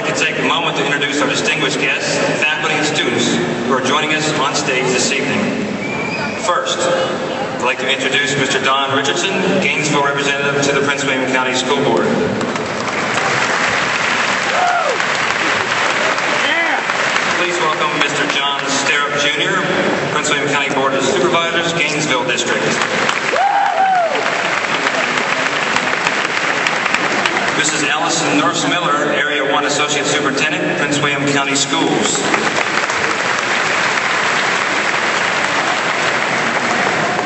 like to take a moment to introduce our distinguished guests, faculty and students who are joining us on stage this evening. First, I'd like to introduce Mr. Don Richardson, Gainesville representative to the Prince William County School Board. Please welcome Mr. John Sterrup, Jr., Prince William County Board of Supervisors, Gainesville District. Mrs. Allison Nurse Miller, Area 1 Associate Superintendent, Prince William County Schools.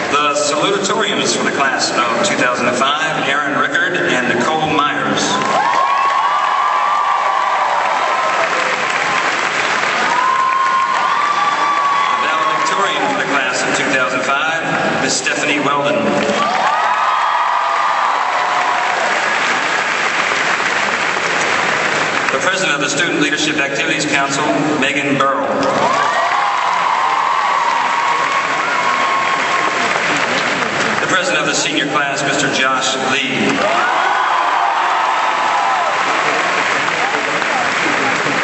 The salutatorians for the class of 2005, Aaron Rickard and Nicole Myers. The valedictorian for the class of 2005, Ms. Stephanie Weldon. The President of the Student Leadership Activities Council, Megan Burrell. The President of the Senior Class, Mr. Josh Lee.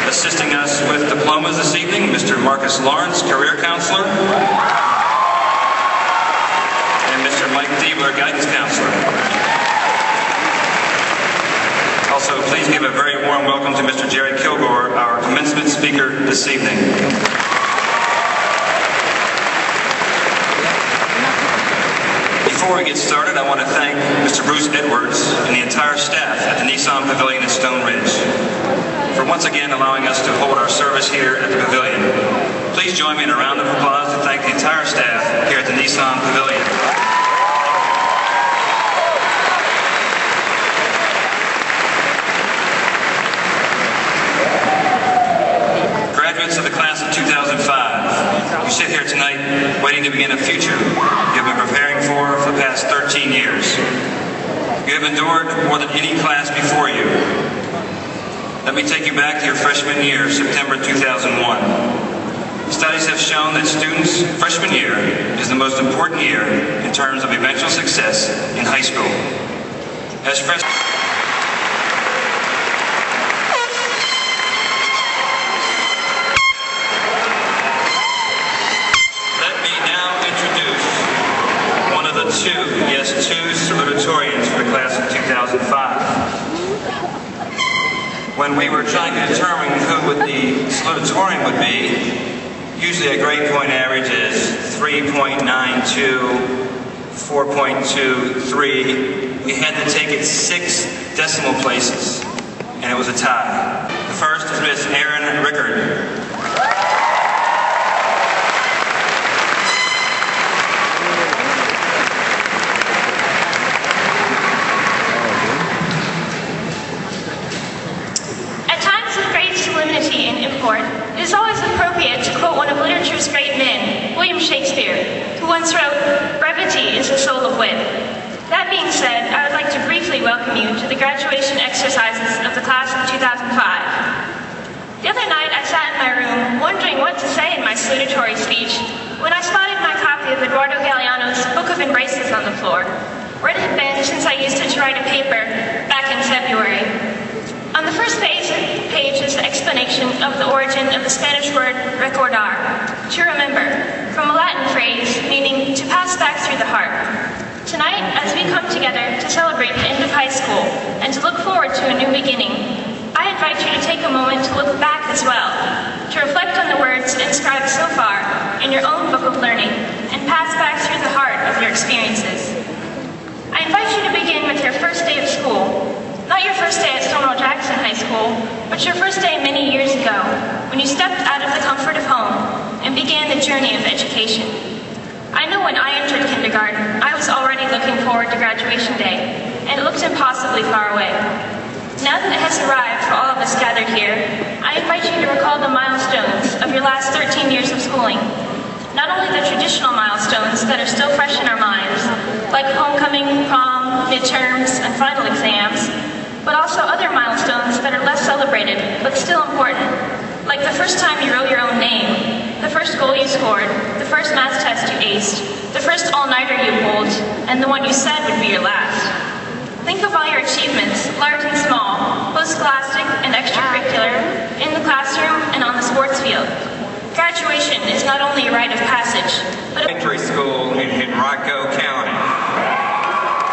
Assisting us with diplomas this evening, Mr. Marcus Lawrence, Career Counselor. And Mr. Mike Diebler, Guidance Counselor. Also, please give a very warm welcome to Mr. Jerry Kilgore, our commencement speaker this evening. Before we get started, I want to thank Mr. Bruce Edwards and the entire staff at the Nissan Pavilion at Stone Ridge for once again allowing us to hold our service here at the Pavilion. Please join me in a round of applause to thank the entire staff here at the Nissan Pavilion. Graduates of the class of 2005, you sit here tonight waiting to begin a future you have been preparing for the past 13 years. You have endured more than any class before you. Let me take you back to your freshman year, September 2001. Studies have shown that students' freshman year is the most important year in terms of eventual success in high school. As freshmen, two salutatorians for the class of 2005. When we were trying to determine who the salutatorian would be, usually a grade point average is 3.92, 4.23. We had to take it 6 decimal places, and it was a tie. The first is Miss Erin Rickard. It is always appropriate to quote one of literature's great men, William Shakespeare, who once wrote, "Brevity is the soul of wit." That being said, I would like to briefly welcome you to the graduation exercises of the class of 2005. The other night I sat in my room wondering what to say in my salutatory speech when I spotted my copy of Eduardo Galeano's Book of Embraces on the floor, where it had been since I used it to write a paper back in February. On the first page is the explanation of the origin of the Spanish word recordar, to remember, from a Latin phrase meaning to pass back through the heart. Tonight, as we come together to celebrate the end of high school and to look forward to a new beginning, I invite you to take a moment to look back as well, to reflect on the words inscribed so far in your own book of learning and pass back through the heart of your experiences. I invite you to begin with your first day of school. Not your first day at Stonewall Jackson High School, but your first day many years ago, when you stepped out of the comfort of home and began the journey of education. I know when I entered kindergarten, I was already looking forward to graduation day, and it looked impossibly far away. Now that it has arrived for all of us gathered here, I invite you to recall the milestones of your last 13 years of schooling. Not only the traditional milestones that are still fresh in our minds, like homecoming, prom, midterms, and final exams, but also other milestones that are less celebrated, but still important, like the first time you wrote your own name, the first goal you scored, the first math test you aced, the first all-nighter you pulled, and the one you said would be your last. Think of all your achievements, large and small, both scholastic and extracurricular, not only a rite of passage, but Elementary school in Henrico,